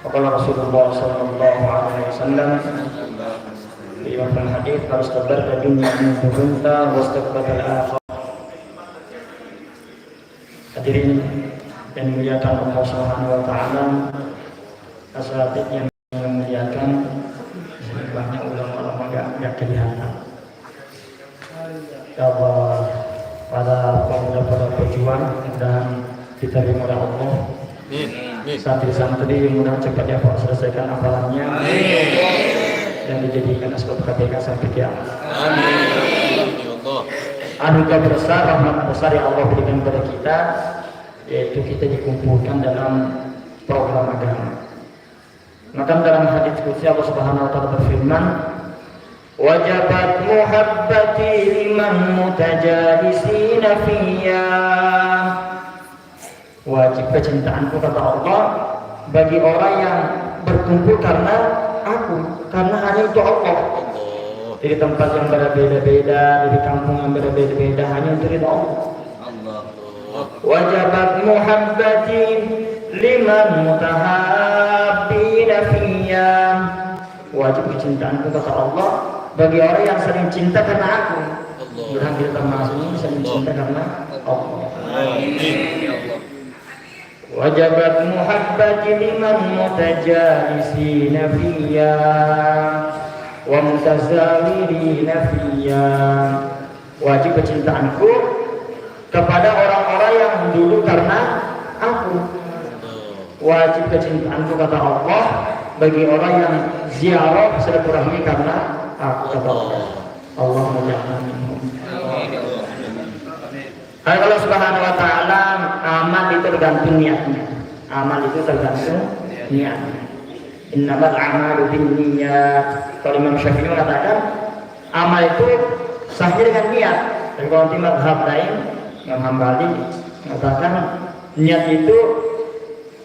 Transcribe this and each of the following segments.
Qala Rasulullah sallallahu alaihi wasallam di dalam hadis harus kabar ke dunia ini berunta wastaqbal al-akhirah. Hadirin yang dimuliakan Allah Subhanahu wa taala, asatid yang memuliakan, banyak ulama-ulama enggak kelihatan. Kalau pada pejuang dan diterima oleh Allah. Santri-santri mudah cepat ya Pak selesaikan hafalannya dan dijadikan asbab KPK sampai kiamat. Anugerah besar, rahmat besar yang Allah berikan kepada kita, yaitu kita dikumpulkan dalam program agama. Maka dalam hadis qudsi Allah Subhanahu wa taala berfirman, wajabat muhabbati liman mutajalisina fiyya. Wajib kecintaanku kata Allah bagi orang yang berkumpul karena aku, karena hanya itu Allah. Dari tempat yang berbeda-beda, dari kampung yang berbeda-beda, hanya untuk itu Allah. Wajabat muhabbati liman mutahabbina fiyya. Wajib kecintaanku kata Allah bagi orang yang sering cinta karena aku. Mudah-mudahan kita termasuk sering cinta karena Allah. Wajabat muhabbati liman mutajalisina fiyya wa mutazawirina fiyya. Wajib kecintaanku kepada orang-orang yang dulu karena aku. Wajib kecintaanku kata Allah bagi orang yang ziarah silaturahmi karena aku kata Allah. Allah menjadikan minhum. Allah Subhanahu wa taala, amal itu tergantung niatnya. Amal itu tergantung niatnya. Innamal a'malu binniyat. Kalau Imam Syafi'i mengatakan amal itu sahnya dengan niat. Dan kalau di mazhab lain, Imam Hambali mengatakan niat itu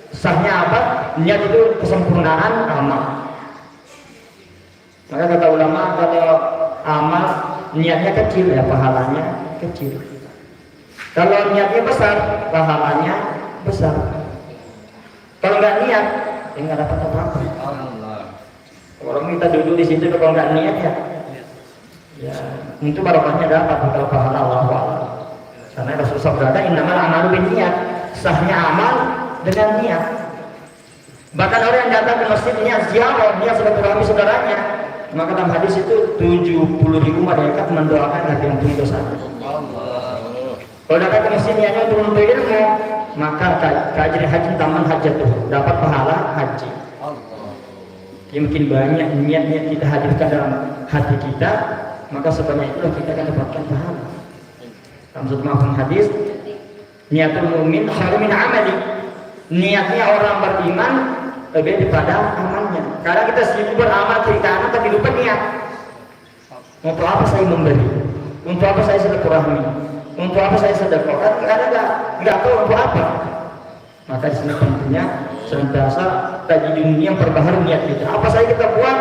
sahnya apa? Niat itu kesempurnaan amal. Maka kata ulama, kalau amal niatnya kecil ya pahalanya kecil. Kalau niatnya besar, pahalanya besar. Kalau nggak niat, ya nggak dapat apa-apa. Orang kita duduk di situ kalau nggak niat ya untuk barokahnya dapat, kalau pahala Allah. Karena Rasulullah berkata, innamal a'malu binniyat. Sahnya amal dengan niat. Bahkan orang yang datang ke masjid niat ziarah, niat silaturahmi saudaranya. Maka dalam hadis itu 70.000 malaikat mendoakan hati yang punya dosa. Kalau datang ke masjid niatnya untuk menuntut ilmu, maka kajian haji taman hajatuh, dapat pahala haji. Ya mungkin banyak niat-niat kita hadirkan dalam hati kita, maka sebanyak itu kita akan dapatkan pahala. Dalam satu mafhum hadis, niatul mu'min khairun min amali. Niatnya orang beriman lebih daripada amalnya. Karena kita sibuk beramal kiri kanan tapi lupa niat. Untuk apa saya memberi? Untuk apa saya silaturahmi? Untuk apa saya sedekah? Karena nggak tahu untuk apa. Maka di sini pentingnya senantiasa kaji dunia yang perbaharui niat kita. Apa saja kita buat,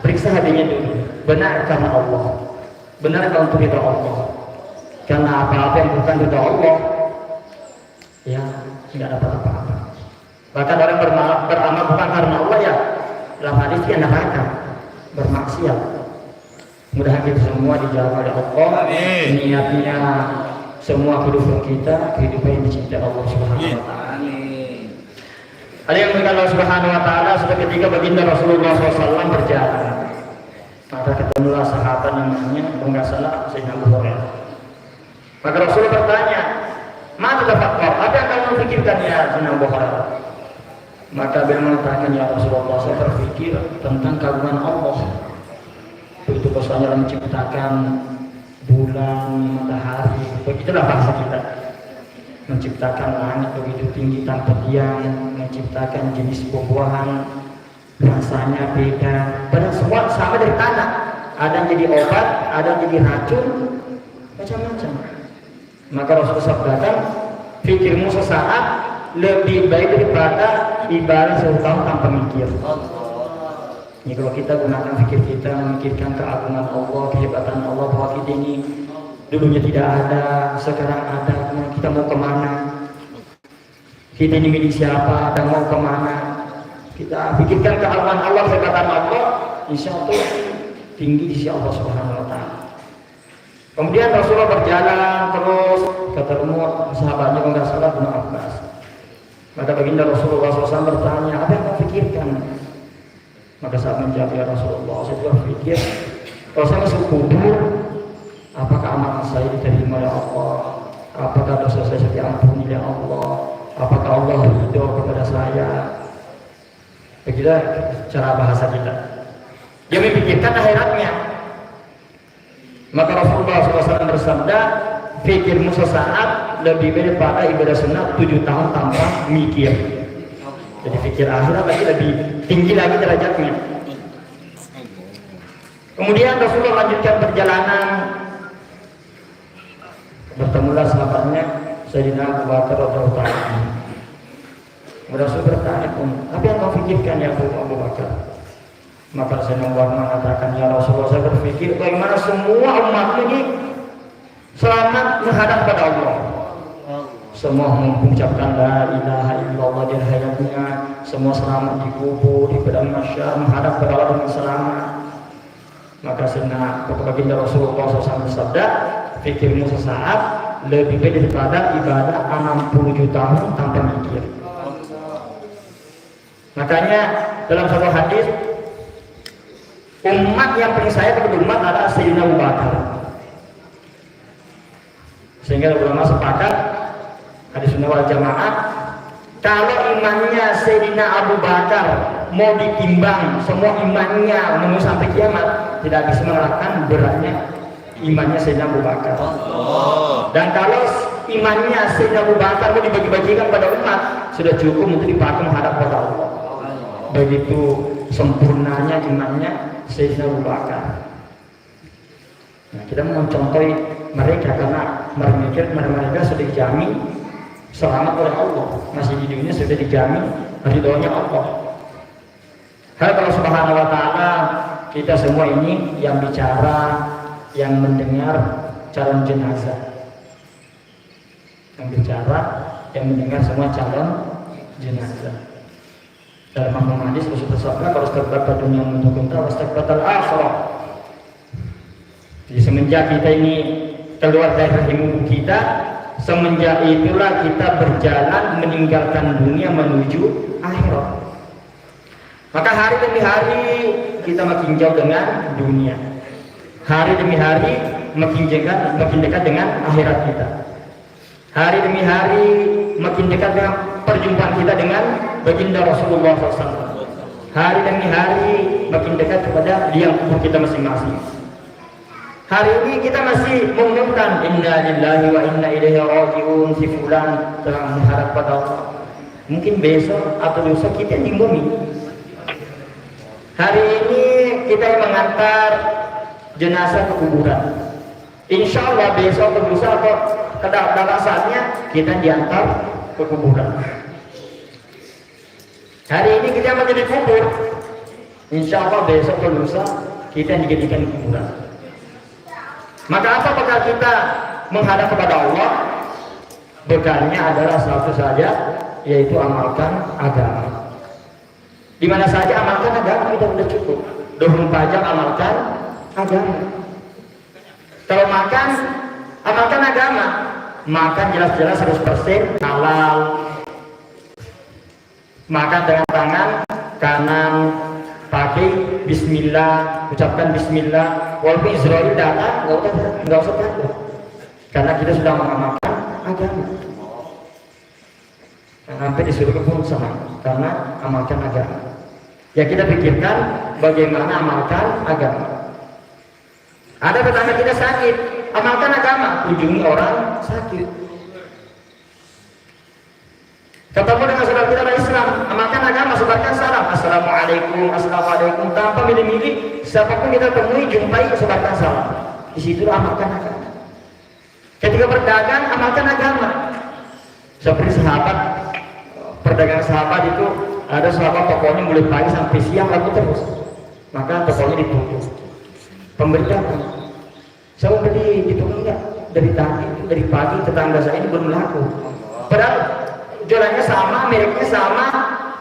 periksa hatinya dulu. Benar karena Allah. Benar kalau untuk ridha Allah. Karena apa-apa yang bukan ridha Allah, ya nggak dapat apa-apa. Bahkan orang beramal bukan karena Allah ya, dalam hadis dia neraka, bermaksiat. Mudah-mudahan kita semua dijawab oleh Allah. Niatnya semua kehidupan kita, kehidupan yang dicintai Allah Subhanahu wa taala. Ada yang berkata Allah Subhanahu wa taala, suatu ketika baginda Rasulullah SAW berjalan. Maka ketemulah sahabat yang namanya, kalau nggak salah, Sayyidina Abu Hurairah. Maka Rasul bertanya, "Ma tafakkur? Apa yang kamu pikirkan ya Sayyidina Abu Hurairah?" Maka beliau mengatakan, "Ya Rasulullah, saya berpikir tentang keagungan Allah. Begitu besarnya menciptakan bulan, matahari, begitulah bahasa kita. Menciptakan langit begitu tinggi tanpa tiang, menciptakan jenis buah-buahan, rasanya beda. Padahal semua sama dari tanah. Ada yang jadi obat, ada yang jadi racun, macam-macam. Maka Rasulullah sabdakan, pikirmu sesaat lebih baik daripada ibadah 1 tahun tanpa mikir. Ya, kalau kita gunakan pikir kita memikirkan keagungan Allah, kehebatan Allah, bahwa kita ini dulunya tidak ada, sekarang ada, kita mau kemana? Kita ini milik siapa dan mau kemana? Kita pikirkan keagungan Allah, kekayaan Allah, insya Allah tinggi di sisi Allah Subhanahu wa Ta'ala. Kemudian Rasulullah berjalan terus ketemu sahabatnya, kalau nggak salah Ibnu Abbas. Maka baginda Rasulullah SAW bertanya, apa yang kau pikirkan? Maka saat menjawab, ya Rasulullah, saya juga berpikir, kalau saya masuk kubur, apakah amalan saya diterima ya Allah? Apakah dosa saya diampuni ya Allah? Apakah Allah ridho kepada saya? Begitu cara bahasa kita. Dia memikirkan akhiratnya. Maka Rasulullah SAW bersabda, fikirmu sesaat lebih baik daripada ibadah sunat 7 tahun tanpa mikir. Jadi fikir akhirat lagi lebih tinggi lagi derajatnya. Kemudian Rasulullah lanjutkan perjalanan, bertemulah sahabatnya Sayyidina Abu Bakar radhiyallahu anhu. Rasul bertanya, apa yang kau fikirkan ya Abu Bakar? Maka Sayyidina Abu Bakar mengatakan, ya Rasulullah, saya berpikir bagaimana semua umat ini selamat menghadap pada Allah. Semua mengucapkan la ilaha illallah di hayatnya, semua selamat di kubur, di padang mahsyar, menghadap pada Allah dengan selamat. Maka Sayyidina baginda Rasulullah SAW bersabda, fikirmu sesaat lebih baik daripada ibadah 60 tahun tanpa mikir. Makanya dalam satu hadis, umat yang paling sayang kepada umat adalah Sayyidina Abu Bakar. Sehingga ulama sepakat hadis sunnah wal jamaah, kalau imannya Sayyidina Abu Bakar mau ditimbang semua imannya menunggu sampai kiamat, tidak bisa mengalahkan beratnya imannya Sayyidina Abu Bakar. Dan kalau imannya Sayyidina Abu Bakar mau dibagi-bagikan pada umat, sudah cukup untuk dipakai menghadap pada Allah. Begitu sempurnanya imannya Sayyidina Abu Bakar. Nah, kita mau mencontohi mereka karena mereka sudah dijamin selamat oleh Allah, masih di dunia sudah dijamin ridhonya Allah. Kalau Subhanahu wa Ta'ala, kita semua ini yang bicara, yang mendengar calon jenazah, yang bicara, yang mendengar semua calon jenazah. Dalam hadis Rasulullah bersabda, kalau istakbarta dunia muntukunta wastakbartal akhirah. Jadi semenjak kita ini keluar dari rahim kita, semenjak itulah kita berjalan meninggalkan dunia menuju akhirat. Maka hari demi hari kita makin jauh dengan dunia. Hari demi hari makin dekat dengan akhirat kita. Hari demi hari makin dekat dengan perjumpaan kita dengan baginda Rasulullah SAW. Hari demi hari makin dekat kepada liang kubur kita masing-masing. Hari ini kita masih mengumumkan inna lillahi wa inna ilaihi raji'un, si fulan telah menghadap pada Allah. Mungkin besok atau lusa kita di bumi. Hari ini kita mengantar jenazah ke kuburan. Insya Allah besok atau lusa atau pada saatnya kita diantar ke kuburan. Hari ini kita menjadi kubur. Insya Allah besok atau lusa kita dijadikan kuburan. Maka apa bekal kita menghadap kepada Allah? Bekalnya adalah satu saja, yaitu amalkan agama. Di mana saja amalkan agama kita sudah cukup. 24 jam amalkan agama. Kalau makan, amalkan agama. Makan jelas-jelas 100% halal. Makan dengan tangan kanan, pakai bismillah, ucapkan bismillah. Walaupun Israel datang, nggak usah takut, karena kita sudah mengamalkan agama. Sampai disuruh pun sama, karena amalkan agama. Ya kita pikirkan bagaimana amalkan agama. Ada pertama kita sakit, amalkan agama, kunjungi orang sakit. Ketemu dengan saudara kita Islam, amalkan agama, sebarkan salam, assalamualaikum, assalamualaikum, tanpa milih-milih, siapapun kita temui, jumpai, sebarkan salam. Di situ amalkan agama. Ketika berdagang, amalkan agama. Seperti sahabat, perdagangan sahabat itu, ada sahabat tokonya mulai pagi sampai siang laku terus, maka tokonya ditutup. Pembeli datang, saya beli di toko enggak, dari pagi tetangga saya ini belum laku. Padahal jualannya sama, mereknya sama,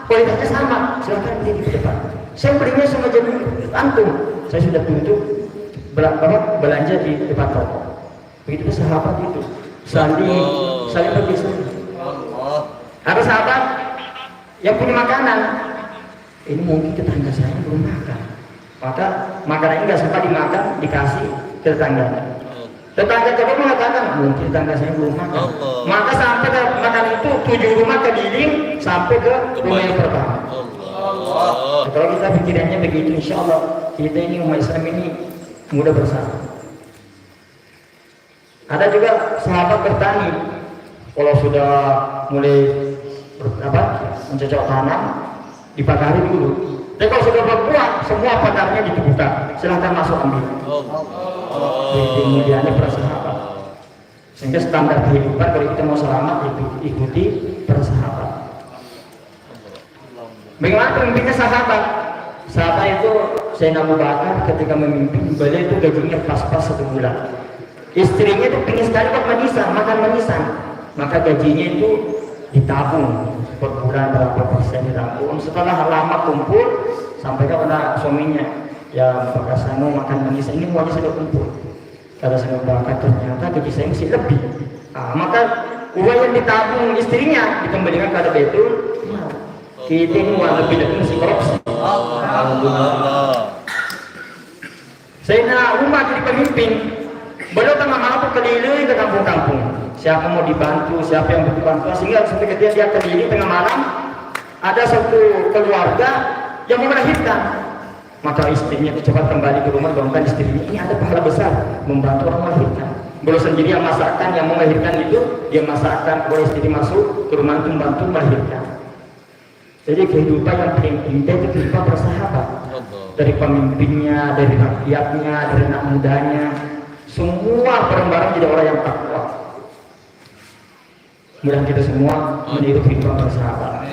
kualitasnya sama, silahkan beli di depan. Saya belinya sama jadi antum. Saya sudah tutup belanja di depan toko. Begitu sahabat itu saling berbisa. Ada sahabat yang punya makanan. Ini mungkin tetangga saya belum makan. Maka makanannya nggak sempat dimakan, dikasih ke tetangganya. Tetangga kedua mengatakan mungkin tetangga saya belum makan. Maka sampai ke makan itu 7 rumah keliling sampai ke rumah yang pertama. Kalau kita pikirannya begitu, insya Allah kita ini umat Islam ini mudah bersama. Ada juga sahabat bertani, kalau sudah mulai mencocok tanam, dipagari dulu. Tapi kalau sudah berbuah, semua pagarnya dibuka. Silahkan masuk ambil. Kemudiannya para sahabat. Sehingga standar kehidupan kalau kita mau selamat itu ikuti para sahabat. Bagaimana pemimpinnya sahabat? Sahabat itu Sayyidina Abu Bakar ketika memimpin, beliau itu gajinya pas-pas 1 bulan. Istrinya itu pengen sekali makan manisan, maka gajinya itu ditabung per bulan berapa persen ditabung. Setelah lama kumpul, sampai kepada suaminya, ya Bapak saya mau makan manisan ini uangnya sudah kumpul. Kata Sayyidina Abu Bakar, ternyata gaji saya masih lebih. Maka uang yang ditabung istrinya dikembalikan kepada Baitul. Kita ini uang lebih dari mesti korupsi. Sayyidina Umar jadi pemimpin. Beliau tengah malam keliling ke kampung-kampung. Siapa mau dibantu, siapa yang butuh bantuan, sehingga sampai ketika dia keliling tengah malam, ada satu keluarga yang mau melahirkan. Maka istrinya cepat kembali ke rumah, bangunkan istrinya. Ini ada pahala besar membantu orang melahirkan. Beliau sendiri yang masakkan, yang mau melahirkan itu dia masakkan, boleh istri masuk ke rumah untuk membantu melahirkan. Jadi kehidupan yang paling indah itu kehidupan bersahabat. Dari pemimpinnya, dari rakyatnya, dari anak mudanya, semua bareng-bareng jadi orang yang takwa. Mudah kita semua meniru kehidupan bersahabat.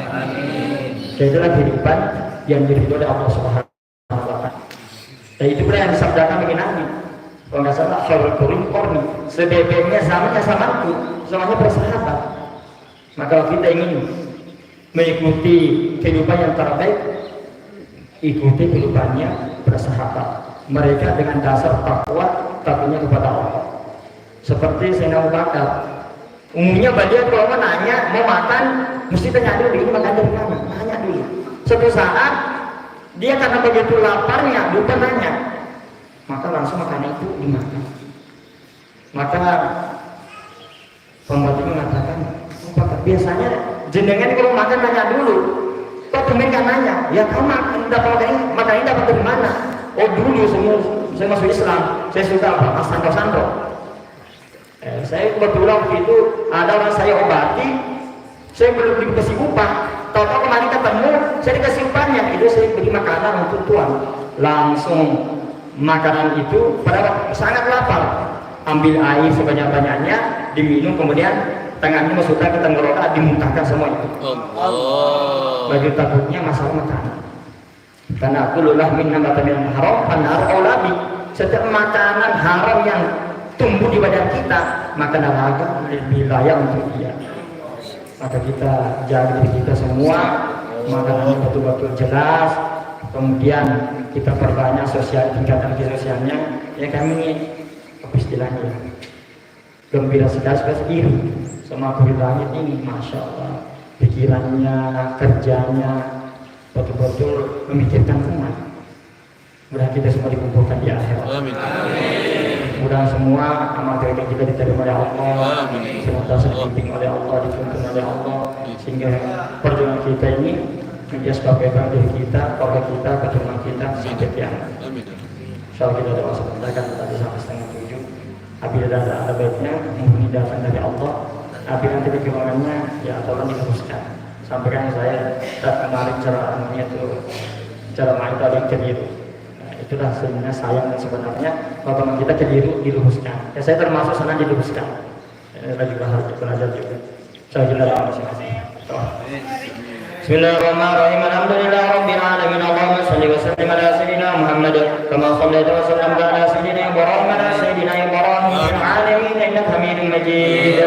Dan itulah kehidupan yang diridhoi oleh Allah Subhanahu wa Ta'ala. Dan itu pula yang disabdakan bagi Nabi. Kalau nggak salah, khairul qurun qarni. Sebaik-baiknya zamannya zamanku, semuanya bersahabat. Maka kalau kita ingin mengikuti kehidupan yang terbaik, ikuti kehidupannya bersahabat. Mereka dengan dasar takwa, takutnya kepada Allah. Seperti Sayyidina Abu Bakar, umumnya beliau kalau mau nanya mau makan, mesti tanya dulu ini makan dari mana, nanya dulu. Suatu saat dia karena begitu laparnya lupa nanya, maka langsung makanan itu dimakan. Maka pembantu mengatakan, biasanya jenengan kalau makan nanya dulu, kok temen kan nanya, ya kamu makan ini dapat dari mana? Oh dulu saya masuk Islam, saya suka santro-santro. Saya kebetulan waktu itu ada orang saya obati, saya belum dikasih upah. Tahu-tahu kemarin ketemu, saya dikasih upahnya. Itu saya beri makanan untuk tuan. Langsung makanan itu pada sangat lapar. Ambil air sebanyak-banyaknya, diminum, kemudian tangannya masukkan ke tenggorokan, dimuntahkan semua itu. Bagi takutnya masalah makanan. Karena kullulah min nabatamin haram fanar aulabi. Setiap makanan haram yang tumbuh di badan kita, maka neraka lebih layak untuk dia. Maka kita jaga diri kita semua, makanannya betul-betul jelas. Kemudian kita perbanyak tingkatan sosialnya. Ya kami apa istilahnya? Gembira sekali iri sama langit ini, masya Allah. Pikirannya, kerjanya betul-betul memikirkan umat. Mudah kita semua dikumpulkan di akhirat. Amin. Mudah semua amal kebaikan kita diterima oleh Allah. Semoga dibimbing oleh Allah, dituntun oleh Allah, sehingga perjuangan kita ini menjadi sebab kebaikan diri kita, keluarga kita, keturunan kita sampai kiamat. Insyaallah kita doa sebentar tadi sampai 6:30. Apabila ada baiknya ini datang dari Allah. Apabila nanti kekurangannya ya tolong diluruskan. Sampaikan saya kemarin cara anunya itu cara main tadi keliru. Itulah sebenarnya sayang sebenarnya kalau teman kita keliru diluruskan. Ya saya termasuk senang diluruskan. Kita juga harus belajar juga. Saya jelas masing-masing. Bismillahirrahmanirrahim. Alhamdulillahirabbil alamin. Allahumma shalli wa sallim ala sayyidina Muhammad kama shallaita wa sallamta ala sayyidina Ibrahim wa ala sayyidina Ibrahim fil alamin innaka Hamidum Majid.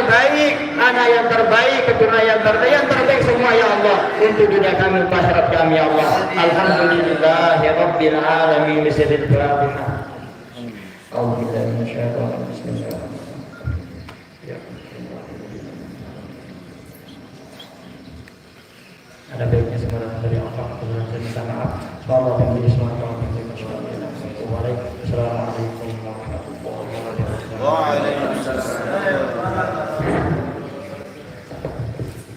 terbaik, anak yang terbaik, keturunan yang terbaik semua ya Allah untuk dunia kami, untuk akhirat kami ya Allah. Alhamdulillahirabbil alamin. Bismillahirrahmanirrahim. Alhamdulillah minasyaitonir rajim. Bismillahirrahmanirrahim. Ada baiknya semua dari Allah, kemudian saya minta maaf. Wallahu a'lam bishawab. Waalaikumsalam.